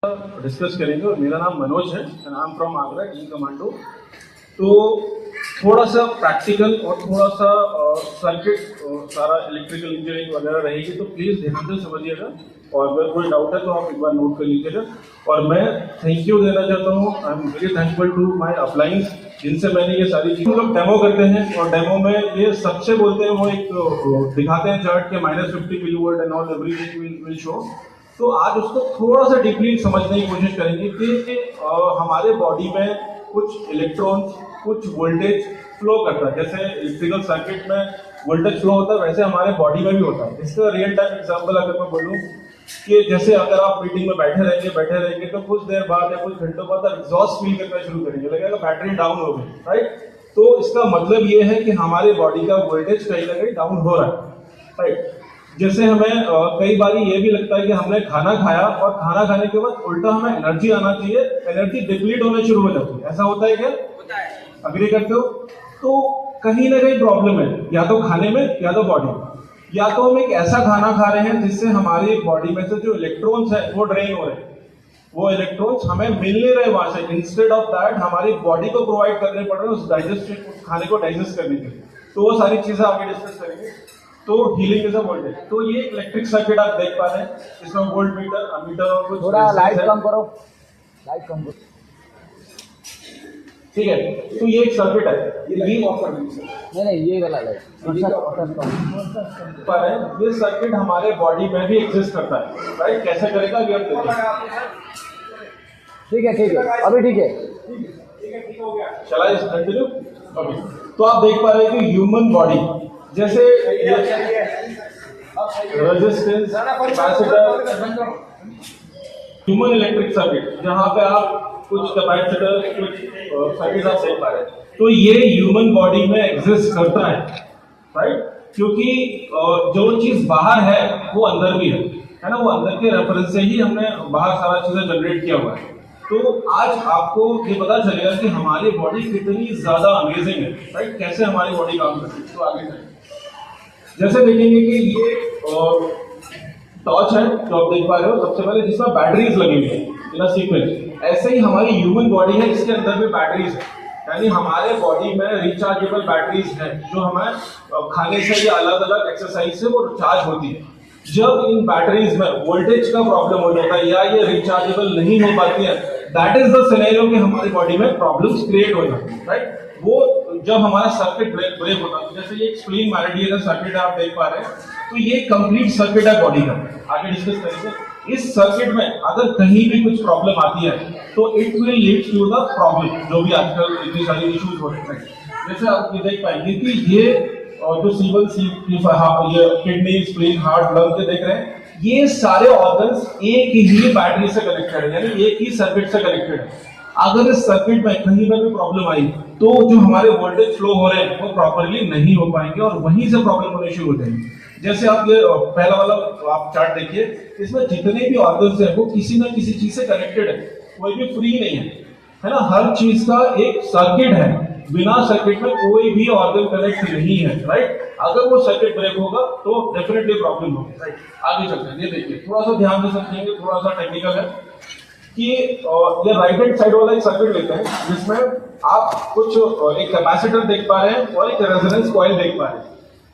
Discuss करेंगे। और मेरा नाम मनोज है and I am from Agra team commando. तो थोड़ा सा प्रैक्टिकल और थोड़ा सा सर्किट सारा इलेक्ट्रिकल इंजीनियरिंग वगैरह रहेगी, तो प्लीज़ ध्यान से समझिएगा। और अगर कोई डाउट है तो आप एक बार नोट कर लीजिएगा। और मैं थैंक यू देना चाहता हूँ, I am very thankful to my uplines जिनसे मैंने ये सारी चीज़ें। हम लोग डेमो करते हैं और डेमो में ये सबसे बोलते हैं, वो एक दिखाते हैं चार्ट के -50 kilowatt and all everything will show. तो आज उसको थोड़ा सा डीपली समझने की कोशिश करेंगे कि हमारे बॉडी में कुछ इलेक्ट्रॉन्स, कुछ वोल्टेज फ्लो करता है। जैसे इलेक्ट्रिकल सर्किट में वोल्टेज फ्लो होता है, वैसे हमारे बॉडी में भी होता है। इसका रियल टाइम एग्जांपल अगर मैं बोलूं कि जैसे अगर आप मीटिंग में बैठे रहेंगे तो कुछ देर बाद या कुछ घंटों बाद आप एग्जॉस्ट फील करना शुरू करेंगे, लगेगा बैटरी डाउन हो गई, राइट। तो इसका मतलब ये है कि हमारे बॉडी का वोल्टेज कहीं ना कहीं डाउन हो रहा है, राइट। जैसे हमें कई बार ये भी लगता है कि हमने खाना खाया और खाना खाने के बाद उल्टा हमें एनर्जी आना चाहिए, एनर्जी डिप्लीट होना शुरू हो जाती है। ऐसा होता है क्या? होता है। अग्री करते हो? तो कहीं ना कहीं प्रॉब्लम है, या तो खाने में या तो बॉडी में। या तो हम एक ऐसा खाना खा रहे हैं जिससे हमारी बॉडी में से जो इलेक्ट्रॉन्स है वो ड्रेन हो रहे हैं, वो इलेक्ट्रॉन्स हमें मिल नहीं रहे वहां से। इंस्टेड ऑफ दैट हमारी बॉडी को प्रोवाइड करने पड़ रहे हैं उस डाइजेस्ट खाने को डाइजेस्ट करने के लिए। तो वो सारी चीजें आगे डिस्कस करेंगे। तो हीलिंग इज अ वोल्टेज। तो ये इलेक्ट्रिक सर्किट आप देख पा रहे हैं, इसमें वोल्ट मीटर, अमीटर और कुछ थोड़ा लाइट कम करो, लाइट कम करो। ठीक है, तो ये एक सर्किट है, ये लाइट ऑफ कर दीजिए। नहीं ये वाला लाइट पर है। ये सर्किट हमारे बॉडी में भी एग्जिस्ट करता है, राइट। कैसे करेगा ये आप देखिए। ठीक है अभी ठीक है। चला इस कंटिन्यू। ओके, तो आप देख पा रहे हैं कि ह्यूमन बॉडी जैसे resistance, capacitor, human electric circuit, जहां पे आप कुछ कैपेसिटर, कुछ सर्किट आप देख पा रहे हैं, तो ये ह्यूमन बॉडी में एग्जिस्ट करता है, राइट। क्योंकि जो चीज बाहर है वो अंदर भी है ना। वो अंदर के रेफरेंस से ही हमने बाहर सारा चीजें जनरेट किया हुआ है। तो आज आपको ये पता चलेगा कि हमारी बॉडी कितनी ज्यादा अमेजिंग है, राइट। कैसे हमारी बॉडी काम करती है, तो आगे चलिए। जैसे देखेंगे कि ये टॉर्च है जो आप देख पा रहे हो, सबसे पहले जिसमें बैटरीज लगी हुई है इन सीक्वेंस। ऐसे ही हमारी ह्यूमन बॉडी है, इसके अंदर भी बैटरीज है। यानी हमारे बॉडी में रिचार्जेबल बैटरीज है जो हमें खाने से या अलग अलग एक्सरसाइज से वो चार्ज होती है। जब इन बैटरीज में वोल्टेज का प्रॉब्लम हो जाता है या ये रिचार्जेबल नहीं हो पाती है, दैट इज द सिनेरियो कि हमारी बॉडी में प्रॉब्लम्स क्रिएट हो जाती है, राइट। वो जब हमारा सर्किट ब्रेक होता है, जैसे ये स्प्लिन मैरिडियनल सर्किट आप देख पा रहे हैं, तो ये कंप्लीट सर्किट है बॉडी का। आगे डिस्कस करेंगे। इस सर्किट में अगर कहीं भी कुछ प्रॉब्लम आती है तो it will lead to the problem, जो भी आजकल इतनी सारी इश्यूज हो रहे हैं। जैसे आप ये देख पाएंगे कि ये जो ये किडनी, स्प्लीन, हार्ट, लंग देख रहे हैं, ये सारे ऑर्गन्स एक ही बैटरी से कनेक्टेड है, यानी एक ही सर्किट से कनेक्टेड है। अगर इस सर्किट में कहीं पर भी प्रॉब्लम आई तो जो हमारे वोल्टेज फ्लो हो रहे हैं वो प्रॉपर्ली नहीं हो पाएंगे और वहीं से प्रॉब्लम होने शुरू हो जाएंगे। जैसे आप ये पहला वाला आप चार्ट देखिए, इसमें जितने भी ऑर्गन्स हैं वो किसी ना किसी चीज से कनेक्टेड है, कोई भी फ्री नहीं है ना। हर चीज का एक सर्किट है, बिना सर्किट में कोई भी ऑर्गन कनेक्ट नहीं है, राइट। अगर वो सर्किट ब्रेक होगा तो डेफिनेटली प्रॉब्लम होगी, राइट। आगे चलते हैं, ये देखिए, थोड़ा सा ध्यान से समझेंगे, थोड़ा सा टेक्निकल है कि ये राइट हैंड साइड वाला एक सर्किट लेते हैं जिसमें आप कुछ एक कैपेसिटर देख पा रहे हैं और एक रेजोनेंस कॉइल देख पा रहे हैं,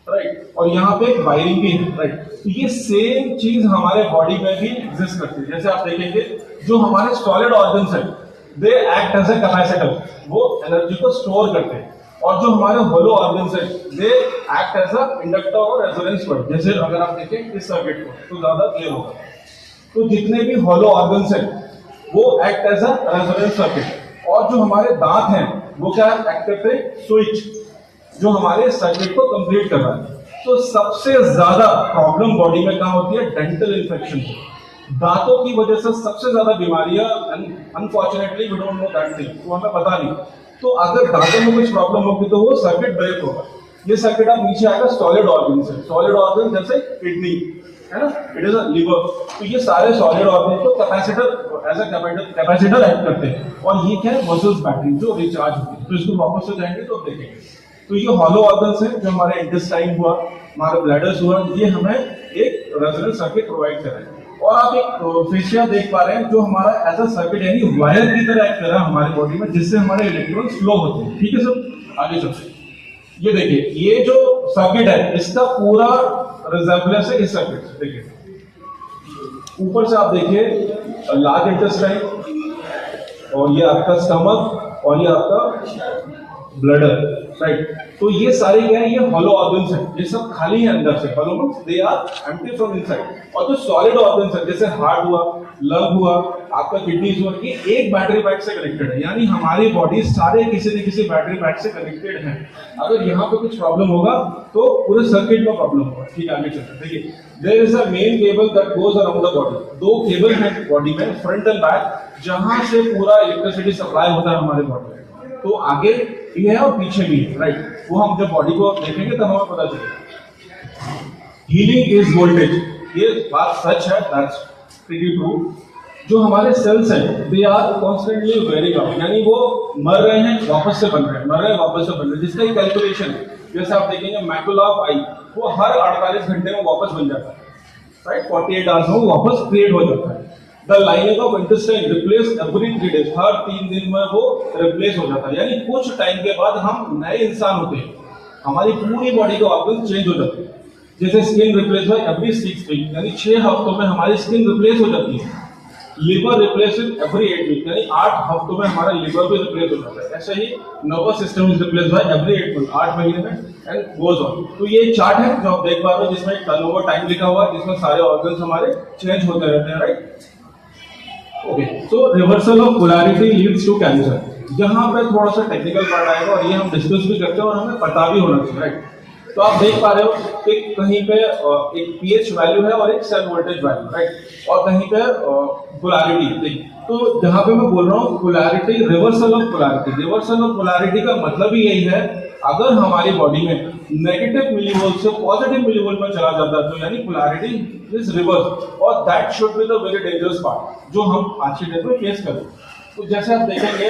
राइट। और यहाँ पे एक वायरिंग भी है, राइट। तो ये सेम चीज हमारे बॉडी में भी एग्जिस्ट करती है। जैसे आप देखेंगे जो हमारे सॉलिड ऑर्गन्स हैं they act as a capacitor, वो एनर्जी को स्टोर करते हैं। और जो हमारे होलो ऑर्गन्स हैं they act as a inductor और रेजोनेंस कॉइल। जैसे अगर आप देखें इस सर्किट को तो ज्यादा क्लियर होगा। तो जितने भी होलो ऑर्गन्स हैं वो act as a resonance circuit. और जो हमारे दांत हैं वो क्या एक्ट करते हैं? स्विच, जो हमारे सर्किट को कंप्लीट कर रहा है। तो सबसे ज्यादा प्रॉब्लम बॉडी में कहां होती है? Dental infection. दांतों की वजह से सबसे ज्यादा बीमारियां, unfortunately we don't know that thing, तो हमें पता नहीं। तो अगर दांतों में कुछ प्रॉब्लम होगी तो वो सर्किट ब्रेक होगा। ये सर्किट आप नीचे आएगा सॉलिड ऑर्गन से। सॉलिड ऑर्गन जैसे किडनी है ना, इट इज अ लिवर। तो ये सारे सॉलिड ऑर्गन को capacitor as a capacitor act करते हैं। और ये क्या है? वर्सेस बैटरी जो रिचार्ज होती है। तो इसको वापस से जाएंगे तो देखेंगे। तो ये हॉलो ऑर्गन्स है, जो हमारे इंटेस्टाइन हुआ, हमारे ब्लैडर्स हुआ, ये हमें एक रेजोनेंस सर्किट प्रोवाइड कर रहे हैं। और आप एक फेशिया देख पा रहे हैं जो हमारा एज अ सर्किट यानी वायर की तरह एक्ट कर रहा है हमारे बॉडी में, जिससे हमारे इलेक्ट्रॉन्स फ्लो होते हैं। ठीक है सर, आगे चलते हैं। ये देखिए, ये जो सर्किट है इसका पूरा रिजेम्बलेंस है इस सर्किट से। देखिए ऊपर से आप देखिए लार्ज इंटेस्टाइन, और ये आपका स्टमक, और ये आपका ब्लडर, राइट। तो ये सारे क्या है, ये हॉलो ऑर्गन्स हैं, ये सब खाली है अंदर से। Hollow means they are empty from inside. और जो सॉलिड ऑर्गन्स है जैसे हार्ट हुआ, लंग हुआ, आपका किडनीज हुआ, ये एक बैटरी पैक से कनेक्टेड है। यानी हमारी बॉडी सारे किसी न किसी बैटरी पैक से कनेक्टेड है। अगर यहाँ पे कुछ प्रॉब्लम होगा तो पूरे सर्किट में प्रॉब्लम होगा। ठीक है, आगे चलते हैं। देखिए there is a main cable that goes around the body. दो केबल हैं बॉडी में, फ्रंट एंड बैक, जहां से पूरा इलेक्ट्रिसिटी सप्लाई होता है हमारे बॉडी में। तो आगे भी है और पीछे भी है, राइट। वो हम जब बॉडी को देखेंगे तब हमें पता चलेगा। हीलिंग इज वोल्टेज, ये बात सच है, दैट्स प्रीटी ट्रू। जो हमारे सेल्स हैं they are constantly wearing out, यानी वो मर रहे हैं वापस से बन रहे हैं, मर रहे हैं वापस से बन रहे हैं, जिसका एक कैलकुलेशन है। जैसे आप देखेंगे मैकुला ऑफ आई, वो हर 48 घंटे में वापस बन जाता है, राइट। 48 आवर्स में वापस क्रिएट हो जाता है। The lining of intestine replace every 3 days, हर 3 दिन में वो रिप्लेस हो जाता है। यानी कुछ टाइम के बाद हम नए इंसान होते हैं, हमारी पूरी बॉडी के ऑर्गन चेंज हो जाते हैं। जैसे skin replace by every 6 weeks, यानी 6 हफ्तों में हमारी स्किन रिप्लेस हो जाती है। लिवर रिप्लेस एवरी 8 weeks, यानी 8 हफ्तों में हमारा लिवर भी रिप्लेस हो जाता है। ऐसे ही nervous system is replace by every 8 months, 8 महीने में, एंड गोज ऑन। तो ये चार्ट है जो आप देख पा रहे हो, जिसमें टर्नओवर टाइम लिखा हुआ है, जिसमें सारे ऑर्गन्स हमारे चेंज होते रहते हैं, right. Okay, so reversal of polarity leads to cancer. यहाँ पे थोड़ा सा टेक्निकल पार्ट आएगा और ये हम डिस्कस भी करते हैं और हमें पता भी होना चाहिए, राइट। तो आप देख पा रहे हो कि कहीं पे एक पीएच वैल्यू है और एक सेल वोल्टेज वैल्यू, राइट। और कहीं पे पोलैरिटी। तो जहाँ पे मैं बोल रहा हूँ polarity, reversal of polarity. Reversal of polarity का मतलब ही यही है, अगर हमारी बॉडी में नेगेटिव मिलीवोल्ट से पॉजिटिव मिलीवोल्ट में चला जाता है तो यानी पोलैरिटी इज रिवर्स, और that should be the very dangerous part जो हम आज की डेट में फेस करें। तो जैसे आप देखेंगे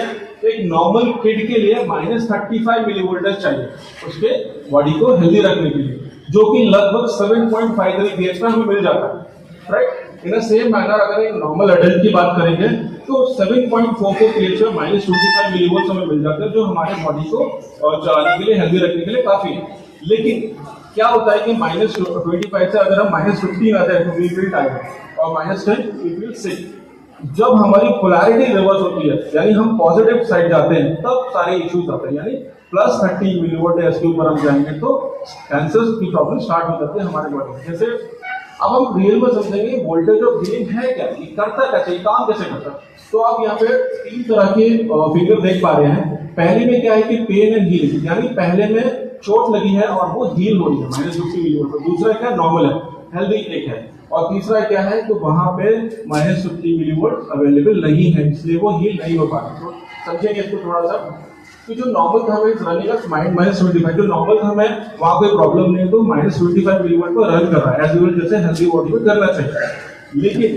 एक नॉर्मल किड के लिए -35 मिलीवोल्टेज चाहिए उसके बॉडी को हेल्दी रखने के लिए, जो कि लगभग 7.53 pH में हमें मिल जाता है, राइट। इन सेम मैनर अगर एक नॉर्मल एडल्ट की बात करेंगे तो 7.44 pH में -25 मिलीवोल्ट हमें मिल जाता है, जो हमारे बॉडी को चलाने के लिए, हेल्दी रखने के लिए काफी है। लेकिन क्या होता है कि -25 से अगर हम -15 आ जाए तो वी फील टायर्ड, और -10 वी फील सिक। जब हमारी पोलैरिटी रिवर्स होती है, यानी हम पॉजिटिव साइड जाते हैं, तब सारे इश्यूज आते हैं। यानी +30 मिलीवोल्ट इसके ऊपर हम जाएंगे तो कैंसर की प्रॉब्लम स्टार्ट हो जाती है हमारे बॉडी में। जैसे अब हम रियल में समझेंगे वोल्टेज ऑफ हीलिंग है क्या, ये करता कैसे, ये काम कैसे करता है। तो आप यहाँ पे 3 तरह के फिगर देख पा रहे हैं। पहले में क्या है कि पेन एंड हीलिंग, यानी पहले में चोट लगी है और वो हील हो रही है -50 मिलीवोल्ट पर। दूसरा क्या, नॉर्मल है, हेल्दी एक है। और तीसरा क्या है, तो वहां पे -50 मिलीवोल्ट अवेलेबल नहीं है, इसलिए वो हील नहीं हो पा रही। तो समझेंगे इसको थोड़ा सा कि जो नॉर्मल थर्म है रनिंग एट -75, जो नॉर्मल थर्म है वहां कोई प्रॉब्लम नहीं है, तो -25 मिलीवोल्ट पर रन कर रहा है, एज यूजुअल जैसे हेल्दी बॉडी में करना चाहिए। लेकिन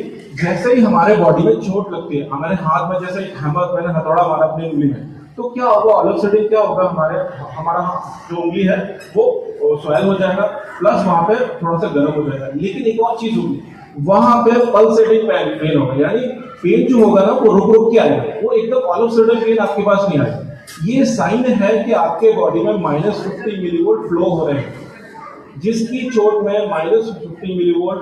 जैसे ही हमारे बॉडी में चोट लगती है, हमारे हाथ में जैसे हैमर, मैंने हथौड़ा मारा अपनी उंगली में, तो क्या होगा, ऑल ऑफ सडन क्या होगा, हमारा जो उंगली है वो स्वेल हो जाएगा, प्लस वहां पे थोड़ा सा गर्म हो जाएगा। लेकिन एक और चीज होगी, वहां पे पल्सेटिंग पेन होगा, यानी पेन जो होगा ना वो रुक रुक के आएगा, वो एकदम ऑल ऑफ सडन पेन आपके पास नहीं आएगा। ये साइन है कि आपके बॉडी में -50 मिलीवोल्ट फ्लो हो रहे हैं। जिसकी चोट में -50 मिलीवोल्ट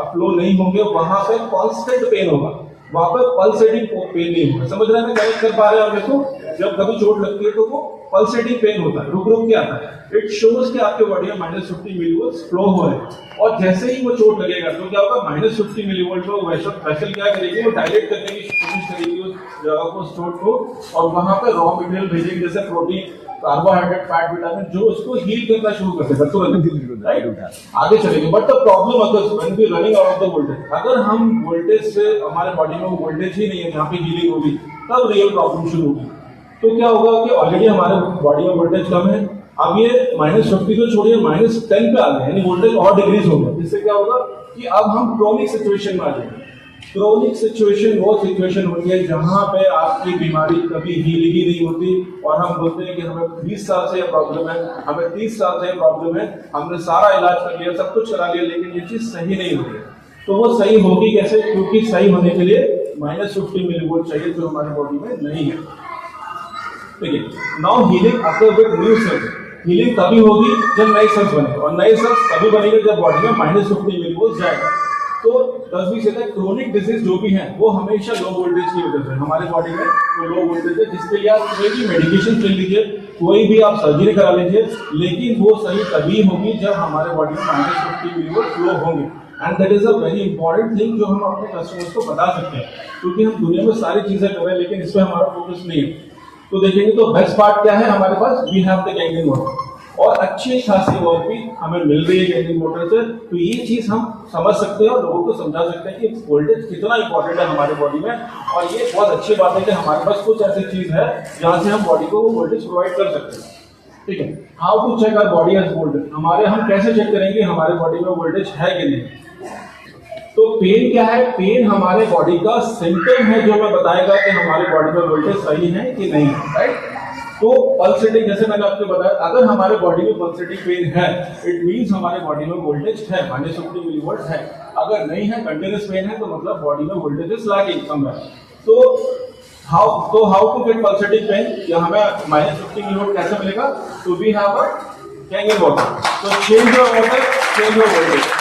फ्लो नहीं होंगे, वहां पे कांस्टेंट पेन होगा, वहां पे पल्सेटिंग पेन नहीं होगा। समझ रहे हैं, कनेक्ट कर पा रहे हैं आप देखो, जब कभी चोट लगती है तो वो पल्सेटिंग पेन होता है, रुक रुक के आता है। इट शोज कि आपके बॉडी में -50 मिलीवोल्ट फ्लो हो रहे हैं। और जैसे ही वो चोट लगेगा तो क्या होगा, -50 मिलीवोल्ट को वेसल क्या करेगी, वो डायलेट करने की कोशिश करेगी उस जगह को, स्टोर को, और वहां पे रॉ मटेरियल भेजेगी, जैसे प्रोटीन, कार्बोहाइड्रेट, फैट, विटामिन, जो उसको हील करना शुरू कर देगा तुरंत, राइट। आगे चलेंगे, but the problem occurs when we running out of the voltage, अगर हम वोल्टेज से, हमारे बॉडी में वोल्टेज ही नहीं है जहाँ पे हीलिंग होगी, तब रियल प्रॉब्लम शुरू होगी। तो क्या होगा कि ऑलरेडी हमारे बॉडी में वोल्टेज कम है, अब ये -50 को छोड़िए -10 पे आ गए, यानी वोल्टेज और डिक्रीज होगा। जिससे क्या होगा कि अब हम क्रोनिक सिचुएशन में आ जाएंगे। क्रोनिक सिचुएशन वो सिचुएशन होती है जहां पे आपकी बीमारी कभी हील ही नहीं होती, और हम बोलते हैं कि हमें 20 साल से यह प्रॉब्लम है, हमें 30 साल से यह प्रॉब्लम है, हमने सारा इलाज कर लिया, सब कुछ करा लिया, लेकिन ये चीज सही नहीं होती है। तो वो सही होगी कैसे? क्योंकि सही होने के लिए -50 मिलीवोल्ट चाहिए जो हमारे बॉडी में नहीं है। ठीक है, now healing after with new sales. Healing तभी होगी जब नए सेल्स बनेंगे, और नए सेल्स तभी बनेंगे जब बॉडी में -50 मिलीवोल्ट जाएगा। तो 10 से क्रोनिक डिजीज जो भी है वो हमेशा लो वोल्टेज की वजह से हमारे बॉडी में वो लो वोल्टेज है, जिसके लिए आप कोई भी मेडिकेशन ले लीजिए, कोई भी आप सर्जरी करा लीजिए, लेकिन वो सही तभी होगी जब हमारे बॉडी में -50 मिलीवोल्ट फ्लो होंगे। And that is a very important thing जो हम अपने कस्टमर्स को बता सकते हैं, क्योंकि हम दुनिया में सारी चीजें कर रहे हैं लेकिन इस पर हमारा फोकस नहीं है। तो देखेंगे तो बेस्ट पार्ट क्या है हमारे पास, we have the gangrene motor, और अच्छी खासी वर्क भी हमें मिल रही है गैंग्रीन मोटर से। तो ये चीज हम समझ सकते हैं और लोगों को समझा सकते हैं कि वोल्टेज कितना इंपॉर्टेंट है हमारे बॉडी में। और ये बहुत अच्छी बात है कि हमारे पास कुछ ऐसी चीज है जहां से हम बॉडी को वोल्टेज प्रोवाइड कर सकते हैं। ठीक है, how to check our body has voltage. हम कैसे चेक करेंगे हमारे बॉडी में वोल्टेज है कि नहीं? तो पेन क्या है? पेन हमारे बॉडी का सिम्टम है जो हमें बताएगा कि हमारे बॉडी में वोल्टेज सही है कि नहीं है, राइट? तो पल्सेटिंग, जैसे मैंने आपको बताया, अगर हमारे बॉडी में पल्सेटिंग पेन है, इट मींस हमारे बॉडी में वोल्टेज है, -50 मिलीवोल्ट है। अगर नहीं है, कंटिन्यूअस पेन है, तो मतलब बॉडी में वोल्टेज इज लैकिंग समवेयर। तो how to get pulsating pain, या हमें -50 मिलीवोल्ट कैसे मिलेगा? तो we have a gangrene water, तो change your water, change your voltage.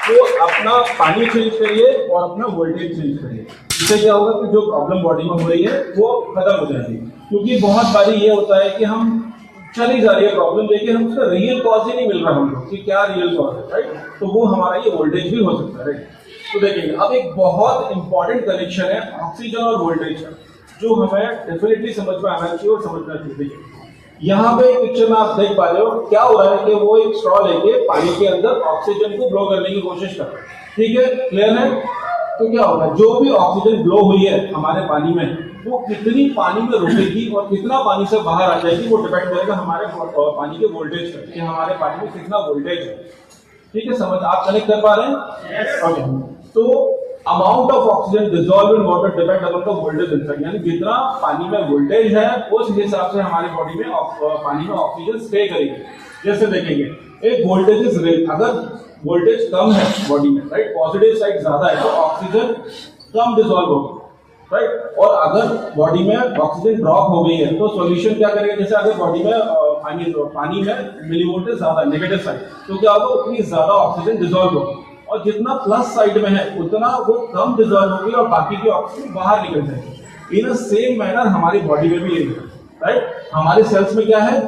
तो अपना पानी चेंज करिए और अपना वोल्टेज चेंज करिए, इससे क्या होगा कि जो प्रॉब्लम बॉडी में हो रही है वो खत्म हो जाएगी। क्योंकि बहुत बारी ये होता है कि हम चली जा रही है प्रॉब्लम, लेकिन हम उसका रियल कॉज ही नहीं मिल रहा हमको कि क्या रियल कॉज है, राइट? तो वो हमारा ये वोल्टेज भी हो सकता है, राइट? तो देखेंगे अब एक बहुत इंपॉर्टेंट कनेक्शन है ऑक्सीजन और वोल्टेज का, जो हमें डेफिनेटली समझ में आना चाहिए और समझना चाहिए। देखिए यहाँ पे पिक्चर में आप देख पा रहे हो क्या हो रहा है कि वो एक स्ट्रॉ लेके पानी के अंदर ऑक्सीजन को ब्लो करने की कोशिश कर रहा है। ठीक है, क्लियर है? तो क्या होगा, जो भी ऑक्सीजन ब्लो हुई है हमारे पानी में, वो कितनी पानी में रुकेगी और कितना पानी से बाहर आ जाएगी, वो डिपेंड करेगा हमारे पानी के वोल्टेज पर, कि हमारे पानी में कितना वोल्टेज है। ठीक है, समझ आप कनेक्ट कर पा रहे हैं? ओके, तो amount of oxygen dissolve in water depend upon the voltage inside, यानी जितना पानी में वोल्टेज है उस हिसाब से हमारी बॉडी में पानी में ऑक्सीजन स्टे करेगी। जैसे देखेंगे एक वोल्टेज इज रेट, अगर वोल्टेज कम है बॉडी में, राइट, पॉजिटिव साइड ज्यादा है, तो ऑक्सीजन कम डिसॉल्व होगी, राइट? और अगर बॉडी में ऑक्सीजन ड्रॉप हो गई है तो सॉल्यूशन क्या करेगा? जैसे अगर बॉडी में पानी में मिलीवोल्टेज ज्यादा नेगेटिव साइड, तो क्या होगा, उतनी ज्यादा ऑक्सीजन डिसॉल्व होगी, और जितना प्लस साइड में है उतना वो कम डिसॉल्व होगी और बाकी की ऑक्सीजन बाहर निकल जाएगी। इन अ सेम मैनर हमारी बॉडी में भी यही है, राइट? हमारे सेल्स में क्या है,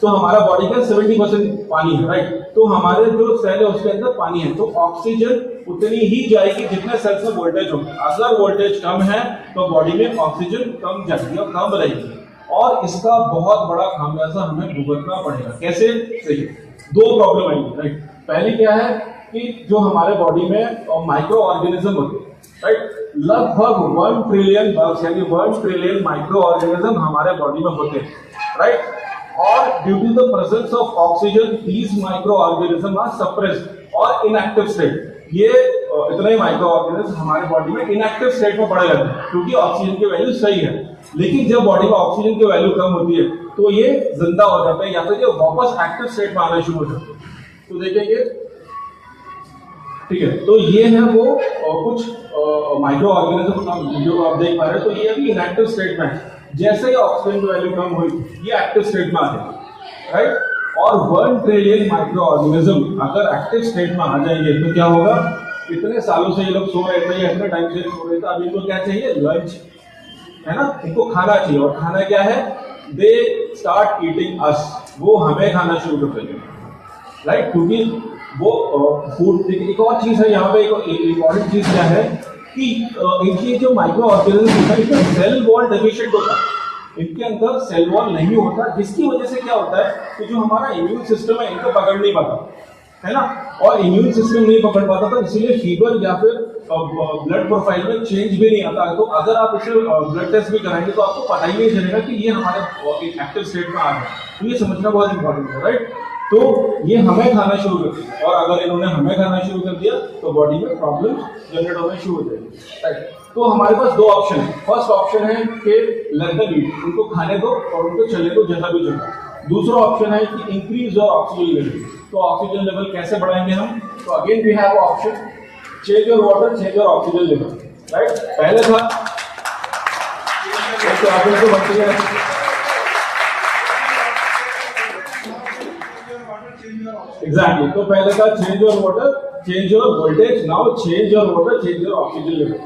तो हमारा बॉडी का 70% पानी है, राइट? तो हमारे जो सेल है उसके अंदर पानी है, तो ऑक्सीजन उतनी ही जाएगी जितने सेल्स में वोल्टेज होगा। अगर वोल्टेज कम है तो बॉडी में ऑक्सीजन कम जाएगी और कम रहेगी, और इसका बहुत बड़ा खामियाजा हमें भुगतना पड़ेगा। कैसे? देखिए दो प्रॉब्लम आएगी, राइट? पहली क्या है कि जो हमारे बॉडी में माइक्रो ऑर्गेनिज्म होते हैं, राइट, लगभग 1 ट्रिलियन बग्स यानी 1 ट्रिलियन माइक्रो ऑर्गेनिज्म हमारे बॉडी में होते हैं, राइट? और due to the presence of oxygen these micro organism are suppressed और इनएक्टिव स्टेट। ये इतने माइक्रो ऑर्गेनिज्म हमारे बॉडी में इनएक्टिव स्टेट में पड़े रहते हैं क्योंकि ऑक्सीजन की वैल्यू सही है, लेकिन जब बॉडी में ऑक्सीजन की वैल्यू कम होती है तो ये जिंदा हो जाते हैं या फिर ये वापस एक्टिव स्टेट में आना शुरू हो जाते हैं। तो देखेंगे, ठीक है, तो ये है वो कुछ माइक्रो ऑर्गेनिज्म जो आप देख पा रहे हैं, तो ये अभी इनएक्टिव स्टेट में है। जैसे ही ऑक्सीजन की वैल्यू कम हुई ये एक्टिव स्टेट में आ जाएगी, राइट? और 1 ट्रिलियन माइक्रो ऑर्गेनिज्म अगर एक्टिव स्टेट में आ जाएंगे तो क्या होगा, इतने सालों से ये लोग सो रहे थे, इतने टाइम से सो रहे थे, अब इनको क्या चाहिए, लंच, है ना, इनको खाना चाहिए। और खाना क्या है, दे स्टार्ट ईटिंग अस, वो हमें खाना शुरू कर देंगे, राइट? क्योंकि वो फूड। एक और चीज है यहाँ पे, एक इम्पॉर्टेंट चीज क्या है कि इनकी जो माइक्रो ऑर्गेनिज्म होता है इसमें सेल वॉल डेफिशिएंट होता है, इनके अंदर सेल वॉल नहीं होता, जिसकी वजह से क्या होता है कि जो हमारा इम्यून सिस्टम है इनको पकड़ नहीं पाता, है ना? और इम्यून सिस्टम नहीं पकड़ पाता था, इसीलिए फीवर या फिर ब्लड प्रोफाइल में चेंज भी नहीं आता। तो अगर आप इसे ब्लड टेस्ट भी कराएंगे तो आपको पता ही नहीं चलेगा कि ये हमारे एक्टिव स्टेट में आ गया। तो ये समझना बहुत इंपॉर्टेंट है, राइट? तो ये हमें खाना शुरू कर दिया, और अगर इन्होंने हमें खाना शुरू कर दिया तो बॉडी में प्रॉब्लम जनरेट होना शुरू हो जाएगी, राइट? तो हमारे पास दो ऑप्शन है। फर्स्ट ऑप्शन है कि लेट देम ईट, उनको खाने दो और उनको चलने दो जैसा भी चलता है। दूसरा ऑप्शन है कि इंक्रीज योर ऑक्सीजन लेवल, तो ऑक्सीजन लेवल कैसे बढ़ाएंगे हम? तो again we have option change your water, change your oxygen level, right? पहले था तो ऑक्सीजन तो बढ़ती है, एग्जैक्टली। तो पहले था change your water, change your voltage, now change your water, change your oxygen level.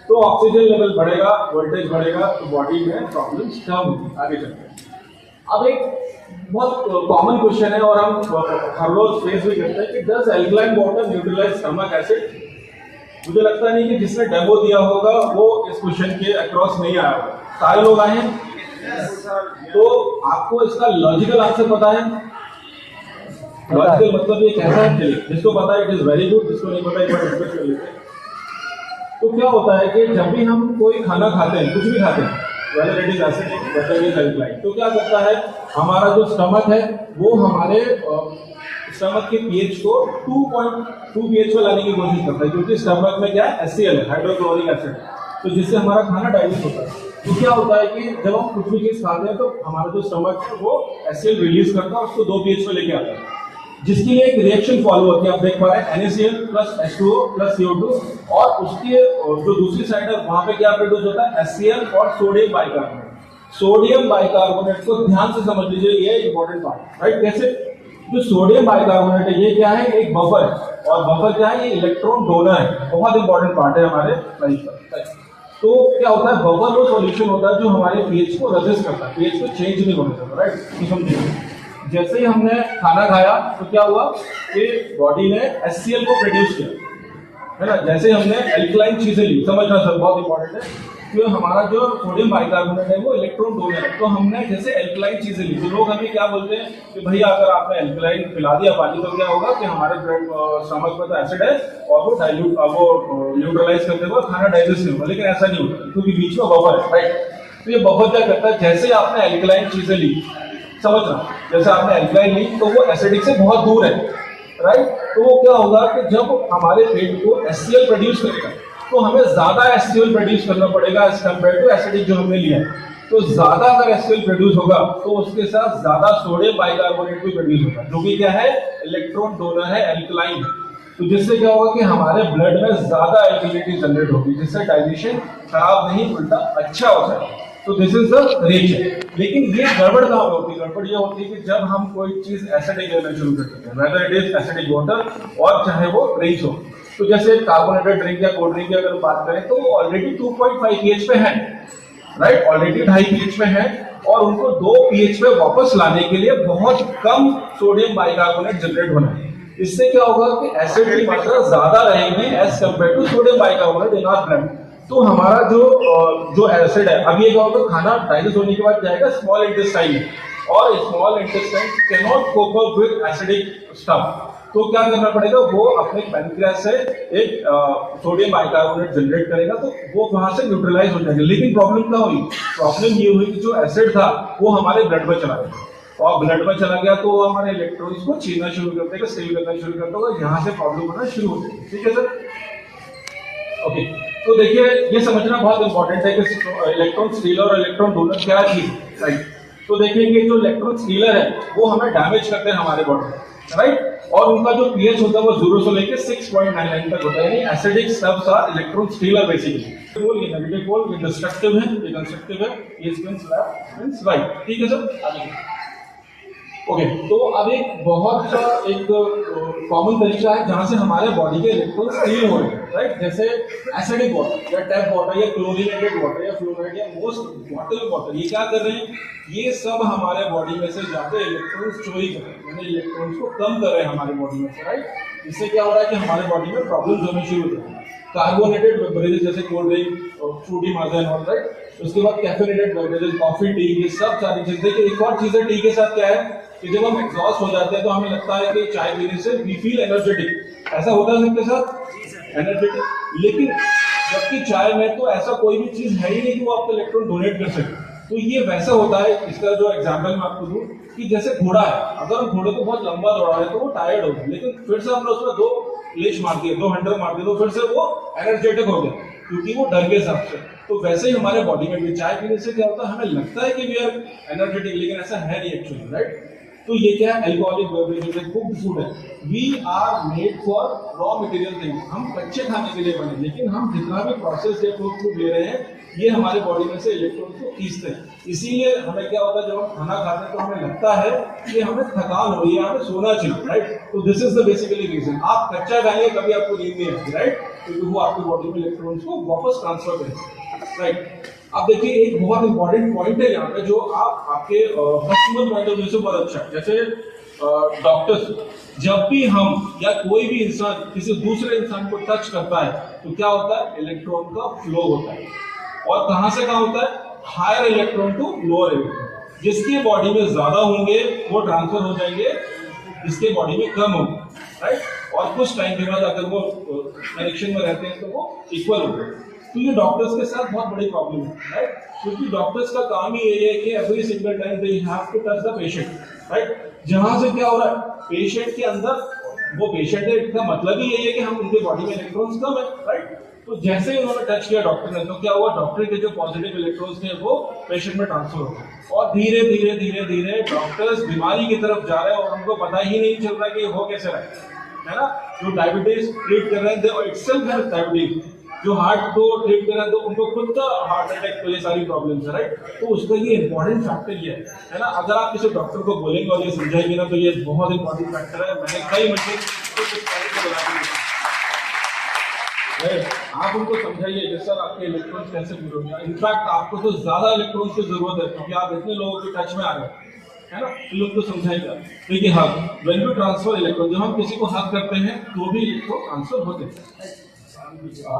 तो ऑक्सीजन लेवल बढ़ेगा, वोल्टेज बढ़ेगा, तो बॉडी में प्रॉब्लम्स कम होंगी आगे चलकर। अब एक बहुत कॉमन क्वेश्चन है और हम हर रोज फेस भी करते हैं कि does alkaline water neutralize stomach acid? मुझे लगता नहीं कि जिसने डेमो दिया होगा वो इस क्वेश्चन के अक्रॉस नहीं आया होगा। सारे लोग आए हैं? तो आपको इसका लॉजिकल आंसर पता है? लॉजिकल मतलब ये कैसा है? चलिए, जिसको पता है इट इज वेरी गुड, जिसको नहीं पता एक बार डिस्कस कर लेते हैं। तो क्या होता है कि जब भी हम कोई खाना खाते हैं, कुछ भी खाते हैं, whether it is acidic, whether it is alkaline, तो क्या करता है हमारा जो स्टमक है वो हमारे स्टमक के पीएच को 2.2 पीएच पे लाने की कोशिश करता है, क्योंकि स्टमक में क्या है? HCl है, हाइड्रोक्लोरिक एसिड, तो जिससे हमारा खाना डाइजेस्ट होता है। तो क्या होता है कि जब हम कुछ भी चीज खाते हैं तो हमारा जो स्टमक है वो HCl रिलीज करता है, उसको 2 पीएच पे लेके आता है, जिसके लिए एक रिएक्शन फॉलो होती है। आप देख पा रहे हैं NaCl plus H2O plus CO2, और उसके जो दूसरी साइड है वहां पे क्या प्रोड्यूस होता है? HCl और सोडियम बाइकार्बोनेट। सोडियम बाइकार्बोनेट को ध्यान से समझ लीजिए, ये इंपॉर्टेंट पार्ट, राइट? कैसे? जो सोडियम बाइकार्बोनेट है ये क्या है? एक बफर है, और बफर क्या है? ये इलेक्ट्रॉन डोनर है, बहुत इंपॉर्टेंट पार्ट है हमारे लाइफ का। तो क्या होता है? बफर वो सॉल्यूशन होता है जो हमारे पीएच को रेजिस्ट करता है, पीएच को चेंज नहीं होने देता, राइट? तो समझिए, जैसे ही हमने खाना खाया तो क्या हुआ कि बॉडी ने HCl को प्रोड्यूस किया, है ना? जैसे हमने एल्कलाइन चीजें ली, समझना सर बहुत इंपॉर्टेंट है, कि हमारा जो सोडियम बाइकार्बोनेट है वो इलेक्ट्रॉन डोनर है। तो हमने जैसे एल्कलाइन चीजें ली, तो लोग हमें क्या बोलते हैं कि भैया अगर आपने एल्कलाइन पिला दिया पानी तो क्या होगा कि हमारे स्टमक में तो एसिड है और वो डाइल्यूट, वो न्यूट्रलाइज करते हुए खाना डाइजेस्ट नहीं होगा। लेकिन ऐसा नहीं होता, क्योंकि बीच में बफर है, राइट? तो ये बफर क्या करता है? जैसे आपने एल्कलाइन चीजें ली, समझना, जैसे आपने एल्कलाइन ली तो वो एसिडिक से बहुत दूर है, राइट? तो वो क्या होगा कि जब हमारे पेट को HCl प्रोड्यूस करेगा तो हमें ज्यादा HCl प्रोड्यूस करना पड़ेगा एज कम्पेयर टू एसिडिक जो हमने लिया है। तो ज्यादा अगर HCl प्रोड्यूस होगा तो उसके साथ ज्यादा सोडियम बाइकार्बोनेट भी प्रोड्यूस होगा, जो कि क्या है? इलेक्ट्रॉन डोनर है, एल्कलाइन। तो जिससे क्या होगा कि हमारे ब्लड में ज्यादा एल्कलिनिटी जनरेट होगी, जिससे डाइजेशन खराब नहीं उल्टा अच्छा हो जाएगा। तो दिस इज द रिएक्शन। लेकिन ये गड़बड़ कहाँ होती है? गड़बड़ ये होती है कि जब हम कोई चीज एसिडिक लेना शुरू कर देते हैं, whether it is acidic water और चाहे वो ड्रिंक्स हो। तो जैसे कार्बोनेटेड ड्रिंक या कोल्ड ड्रिंक की अगर बात करें तो वो ऑलरेडी 2.5 pH पे है, राइट? ऑलरेडी 2.5 pH पे है, और उनको 2 pH पे वापस लाने के लिए बहुत कम सोडियम बाइकार्बोनेट जनरेट होना है। इससे क्या होगा कि एसिड की मात्रा ज्यादा रहेगी as compare to sodium bicarbonate in our blood. तो हमारा जो एसिड है, अब ये क्या होगा? खाना डाइजेस्ट होने के बाद जाएगा स्मॉल इंटेस्टाइन, और small intestine can not cope up with acidic stuff. तो क्या करना पड़ेगा? वो अपने पैनक्रियास से एक सोडियम बाइकार्बोनेट जनरेट करेगा, तो वो वहां से न्यूट्रलाइज हो जाएगा। लेकिन प्रॉब्लम क्या हुई? प्रॉब्लम ये हुई कि जो एसिड था वो हमारे ब्लड में चला गया, और ब्लड में चला गया तो वो हमारे इलेक्ट्रॉन्स को छीनना शुरू कर देगा, स्टील करना शुरू कर देगा, यहाँ से प्रॉब्लम होना शुरू हो जाएगी। ठीक है सर? ओके, तो देखिए ये समझना बहुत इंपॉर्टेंट है कि इलेक्ट्रॉन स्टीलर और इलेक्ट्रॉन डोनर क्या चीज, राइट? तो देखेंगे जो इलेक्ट्रॉन स्टीलर है वो हमें डैमेज करते हैं हमारे बॉडी में, राइट? और उनका जो पीएच होता है वो 0 से लेके 6.99 तक होता है, यानी acidic stuffs are electron stealer basically. Pole ये नेगेटिव पोल, ये डिस्ट्रक्टिव है, ये कंस्ट्रक्टिव है, ये मींस लेफ्ट मींस राइट। ठीक है सर? आगे ओके, तो अब एक बहुत सा एक कॉमन तरीका है जहां से हमारे बॉडी के इलेक्ट्रॉन स्टील हो रहे हैं, राइट? जैसे एसिडिक वाटर या टैप वाटर या क्लोरीनेटेड वाटर या फ्लोराइड या मोस्ट बॉटल वाटर, ये क्या कर रहे हैं? ये सब हमारे बॉडी में से जाके इलेक्ट्रॉन्स चोरी कर रहे हैं, यानी इलेक्ट्रॉन्स को कम कर रहे हैं हमारे बॉडी में से, राइट? इससे क्या हो रहा है कि हमारे बॉडी में प्रॉब्लम्स होने शुरू हो रहे हैं। कार्बोनेटेड बेवरेजेस जैसे कोल्ड ड्रिंक और Frooti Maaza and all, right? उसके बाद कैफेनेटेड बेवरेजेस, कॉफी, टी, ये सब सारी चीजें। देखिए एक और चीज है टी के साथ क्या है कि जब हम एग्जॉस्ट हो जाते हैं तो हमें लगता है कि चाय पीने से वी फील एनर्जेटिक। ऐसा होता है सबके साथ एनर्जेटिक, लेकिन जबकि चाय में तो ऐसा कोई भी चीज है ही नहीं कि वो आपको इलेक्ट्रॉन डोनेट कर सके। तो ये वैसा होता है, इसका जो एग्जांपल मैं आपको दूं कि जैसे घोड़ा है, अगर हम घोड़े को बहुत लंबा दौड़ा रहे हैं तो वो टायर्ड हो गया, लेकिन फिर से हमने उसमें 2 लेश मार दिए, 2 हंटर मार दिए तो फिर से वो एनर्जेटिक हो गया, क्योंकि वो डर के हिसाब से। तो वैसे ही हमारे बॉडी में भी चाय पीने से क्या होता है, हमें लगता है कि वी आर एनर्जेटिक, लेकिन ऐसा है नहीं एक्चुअली, राइट? तो ये क्या है, अल्कोहलिक बेवरेजेस है, कुक्ड फूड है। We are made for raw material things, हम कच्चे खाने के लिए बने, लेकिन हम जितना भी प्रोसेस या फूड ले रहे हैं ये हमारे बॉडी में से इलेक्ट्रॉन को खींचते हैं। इसीलिए हमें क्या होता है, जब हम खाना खाते हैं तो हमें लगता है कि हमें थकान हो रही है, हमें सोना चाहिए, राइट। तो this is the basically reason. आप कच्चा खाएंगे कभी आपको नींद नहीं आती, राइट, क्योंकि वो आपकी बॉडी में इलेक्ट्रॉन्स को वापस ट्रांसफर करेंगे, राइट। अब देखिए एक बहुत इंपॉर्टेंट पॉइंट है यहाँ पे जो आपके कस्टमर पॉइंट ऑफ व्यू से बहुत अच्छा है। जैसे डॉक्टर्स, जब भी हम या कोई भी इंसान किसी दूसरे इंसान को टच करता है तो क्या होता है, इलेक्ट्रॉन का फ्लो होता है। और कहां से कहां होता है, higher electron to lower electron. जिसके बॉडी में ज्यादा होंगे वो ट्रांसफर हो जाएंगे, जिसके बॉडी में कम होंगे, राइट। और कुछ टाइम के बाद अगर वो कनेक्शन में रहते हैं तो वो इक्वल होंगे। तो ये डॉक्टर्स के साथ बहुत बड़ी प्रॉब्लम है, राइट, क्योंकि डॉक्टर्स का काम ही ये है कि every single time they have to touch the patient, right. जहां से क्या हो रहा है, पेशेंट के अंदर वो पेशेंट है, इसका मतलब ही यही है कि हम उनके बॉडी में इलेक्ट्रॉन्स कम है, राइट। तो जैसे ही उन्होंने टच किया डॉक्टर ने, तो क्या हुआ, डॉक्टर के जो पॉजिटिव इलेक्ट्रॉन्स थे वो पेशेंट में ट्रांसफर हो गए। और धीरे धीरे धीरे धीरे डॉक्टर्स बीमारी की तरफ जा रहे हैं और उनको पता ही नहीं चल रहा कि हो कैसे रहा है ना। जो डायबिटीज ट्रीट कर रहे हैं इटसेल्फ है डायबिटीज, जो हार्ट को ट्रीट कर रहे हैं तो उनको खुद का हार्ट अटैक तो ये सारी प्रॉब्लम्स है, राइट। तो उसका ये इंपॉर्टेंट फैक्टर ये है ना। अगर आप किसी डॉक्टर को बोलेंगे और ये समझाएंगे ना तो ये बहुत इंपॉर्टेंट फैक्टर है। मैंने कई मशीन आप उनको समझाइए कि सर आपके इलेक्ट्रॉन्स कैसे पूरे होंगे। इनफैक्ट आपको तो ज्यादा इलेक्ट्रॉन्स की जरूरत है क्योंकि आप इतने लोगों के टच में आ गए, है ना। तो उनको समझाइएगा। देखिए हग, व्हेन यू ट्रांसफर इलेक्ट्रॉन, जब हम किसी को हग करते हैं तो भी इलेक्ट्रॉन ट्रांसफर होते हैं।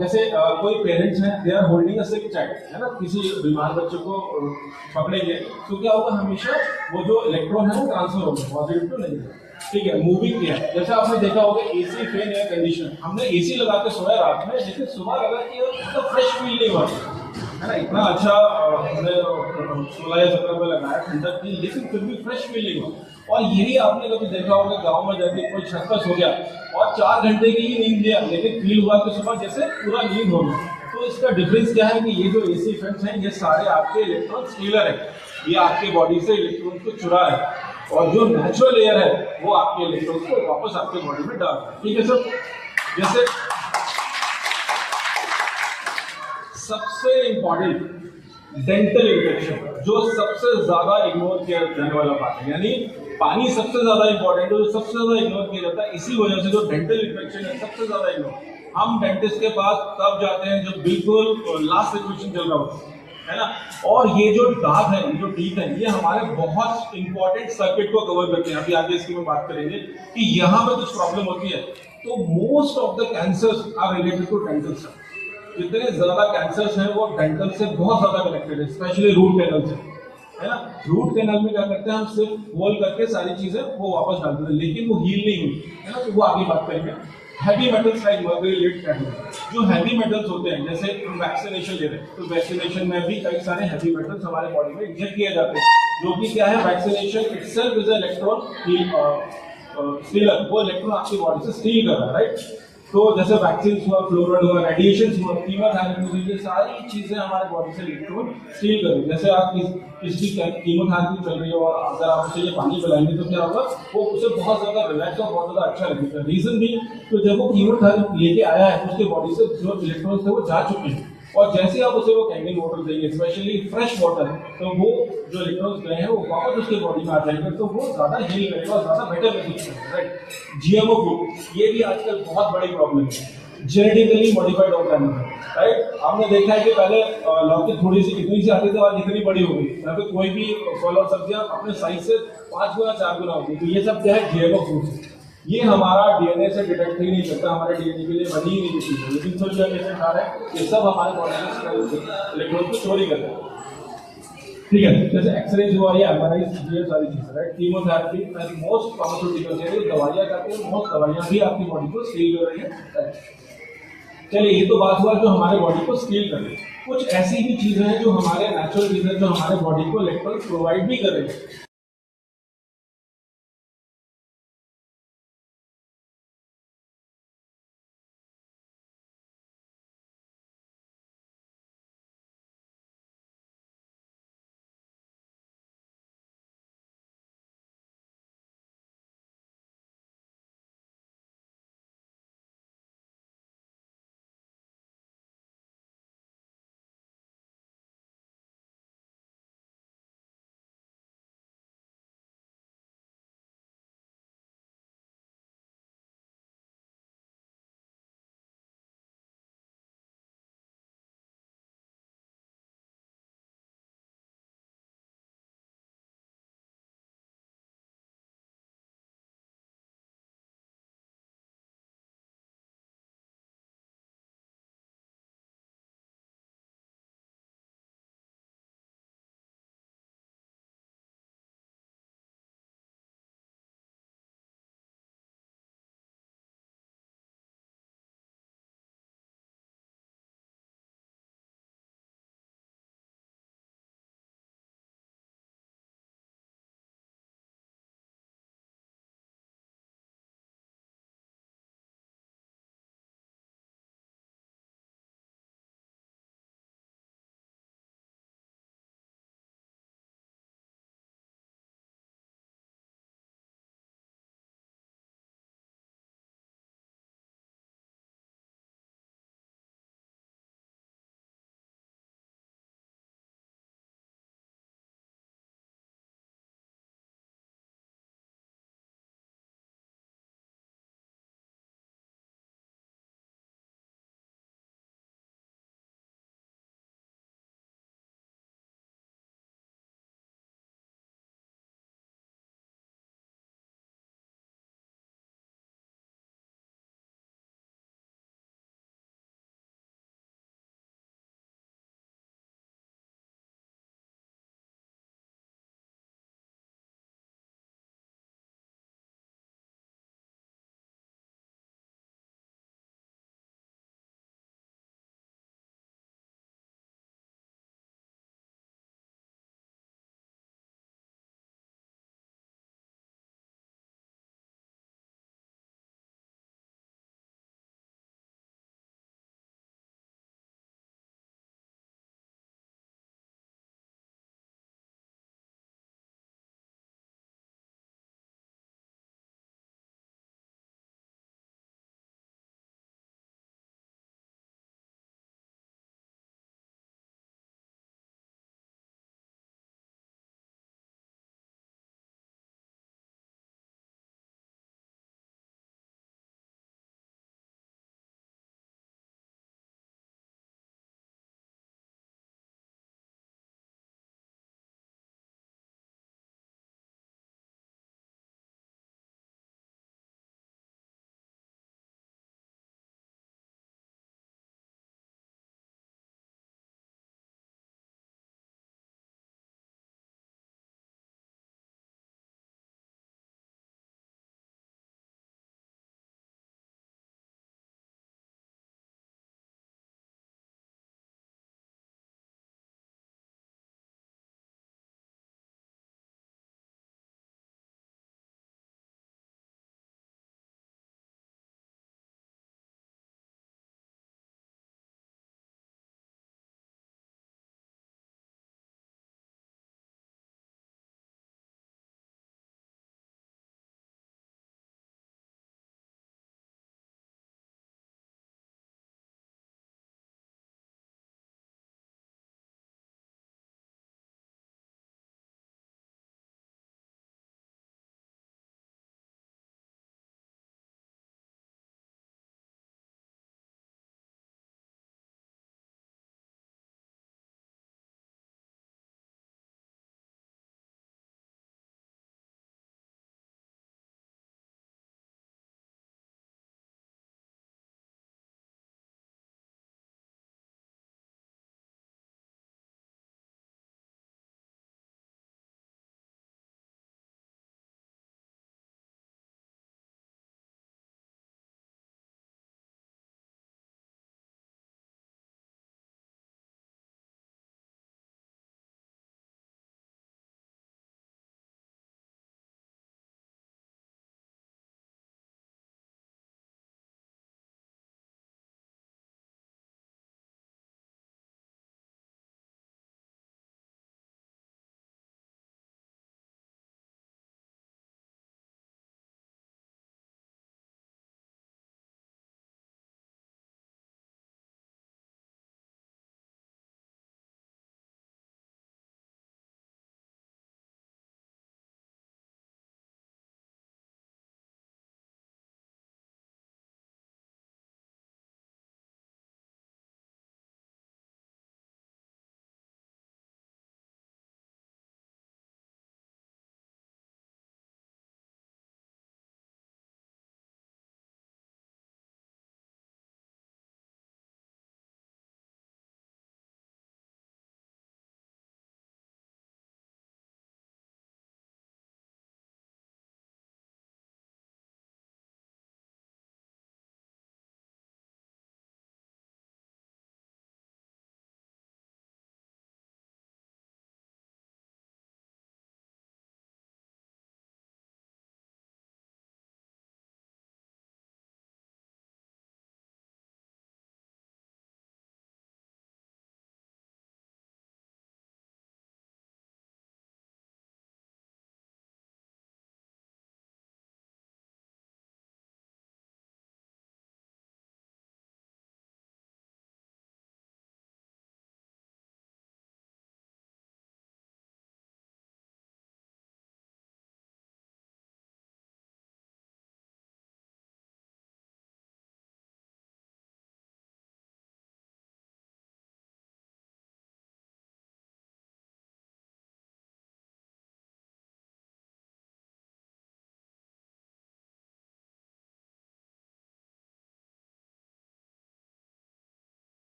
जैसे कोई पेरेंट्स हैं, they are holding a sick child, है ना, किसी बीमार बच्चे को पकड़ेंगे तो क्या होगा, हमेशा वो जो इलेक्ट्रॉन है वो ट्रांसफर होगा, पॉजिटिव टू नेगेटिव, ठीक है। मूविंग किया है, जैसे आपने देखा होगा एसी, फैन, एयर कंडीशनर, हमने एसी लगा के सोया रात में, लेकिन सुबह लगा कि मतलब फ्रेश फील नहीं हुआ, है ना। इतना अच्छा हमने 16 या 17 में लगाया ठंडक की, लेकिन फिर भी फ्रेश फील नहीं हुआ। और यही आपने कभी देखा होगा गांव में जाके कोई छत हो गया और 4 घंटे की ही नींद लिया, लेकिन फील हुआ कि सुबह जैसे पूरा नींद हो गया। तो इसका डिफरेंस क्या है कि ये जो एसी फैंस हैं ये सारे आपके इलेक्ट्रॉन स्टीलर है, ये आपके बॉडी से इलेक्ट्रॉन को चुरा है, और जो नेचुरल एयर है वो आपके इलेक्ट्रॉन को वापस आपके बॉडी में डाल रहा है, ठीक है सर। जैसे सबसे इंपॉर्टेंट डेंटल इन्फेक्शन, जो सबसे ज्यादा इग्नोर किया जाने वाला बात है, यानी पानी सबसे ज्यादा इंपॉर्टेंट है, जो सबसे ज्यादा इग्नोर किया जाता है। इसी वजह से जो डेंटल इन्फेक्शन है सबसे ज्यादा इग्नोर। हम डेंटिस्ट के पास तब जाते हैं जब बिल्कुल लास्ट सिचुएशन चल रहा होता है ना। और ये जो दांत है, ये जो टीथ है, ये हमारे बहुत इंपॉर्टेंट सर्किट को कवर करते हैं। अभी आगे इसकी में बात करेंगे कि यहाँ पे कुछ प्रॉब्लम होती है तो most of the cancers are related to dental cell. जितने ज्यादा कैंसर्स हैं वो डेंटल से बहुत ज्यादा कनेक्टेड है, स्पेशली रूट कैनल से, है ना। रूट कैनल में क्या करते हैं, हम सिर्फ होल करके सारी चीजें वो वापस डाल देते हैं, लेकिन वो हील नहीं हुई, है ना। तो वो आगे बात करेंगे। Heavy metals like mercury, lead, cadmium, जो हैवी मेटल्स होते हैं, जैसे हम वैक्सीनेशन ले रहे हैं तो वैक्सीनेशन में भी कई सारे हैवी मेटल्स हमारे बॉडी में इंजेक्ट किए जाते हैं, जो कि क्या है, vaccination itself is electron stealer, वो इलेक्ट्रॉन आपकी बॉडी से स्टील कर रहा है, राइट। तो जैसे वैक्सीन हुआ, फ्लोराइड हुआ, रेडिएशन हुआ, कीमोथेरेपी, ये सारी चीजें हमारे बॉडी से इलेक्ट्रॉन स्टील कर रही है। जैसे आप किसी कीमोथेरेपी चल रही है और अगर आप उसे ये पानी पिलाएंगे तो क्या होगा, वो उसे बहुत ज्यादा रिलैक्स और बहुत ज्यादा अच्छा लगेगा। रीजन भी तो जब वो कीमोथेरेपी लेके आया है उसके बॉडी से जो इलेक्ट्रॉन्स थे वो जा चुके हैं, और जैसे आप उसे वो कैंडिंग वाटर देंगे, स्पेशली फ्रेश वाटर, तो वो जो इलेक्ट्रॉन्स गए हैं वो वापस उसके बॉडी में आ जाएंगे, तो वो ज्यादा हील करेगा और ज्यादा बेटर महसूस करेगा, राइट। जीएमओ फूड, ये भी आजकल बहुत बड़ी प्रॉब्लम है, जेनेटिकली मॉडिफाइड ऑर्गेनिज्म, राइट। आपने देखा है कि पहले लौकी थोड़ी सी इतनी सी आती थी, आज इतनी बड़ी हो गई, या फिर कोई भी फल और सब्जियां अपने साइज से 5 गुना 4 गुना होगी। तो ये सब क्या है, जीएमओ फूड। ये हमारा डीएनए से डिटेक्ट ही नहीं करता, हमारे डीएनए के लिए बनी ही नहीं चीज है, लेकिन फिर जो हम खा रहे हैं ये सब हमारे बॉडी में इलेक्ट्रॉन को चोरी करते हैं, ठीक है। जैसे एक्सरेज हुआ या एमआरआई, ये सारी चीजें, right. Chemotherapy and most pharmaceuticals, यानी दवाइयां खाते हैं, मोस्ट दवाइयां भी आपकी बॉडी को स्टील कर रही है। चलिए, ये तो बात हुआ जो हमारे बॉडी को स्टील कर रही है। कुछ ऐसी भी चीजें हैं जो हमारे नेचुरल चीजें जो हमारे बॉडी को इलेक्ट्रॉन प्रोवाइड भी कर रही है।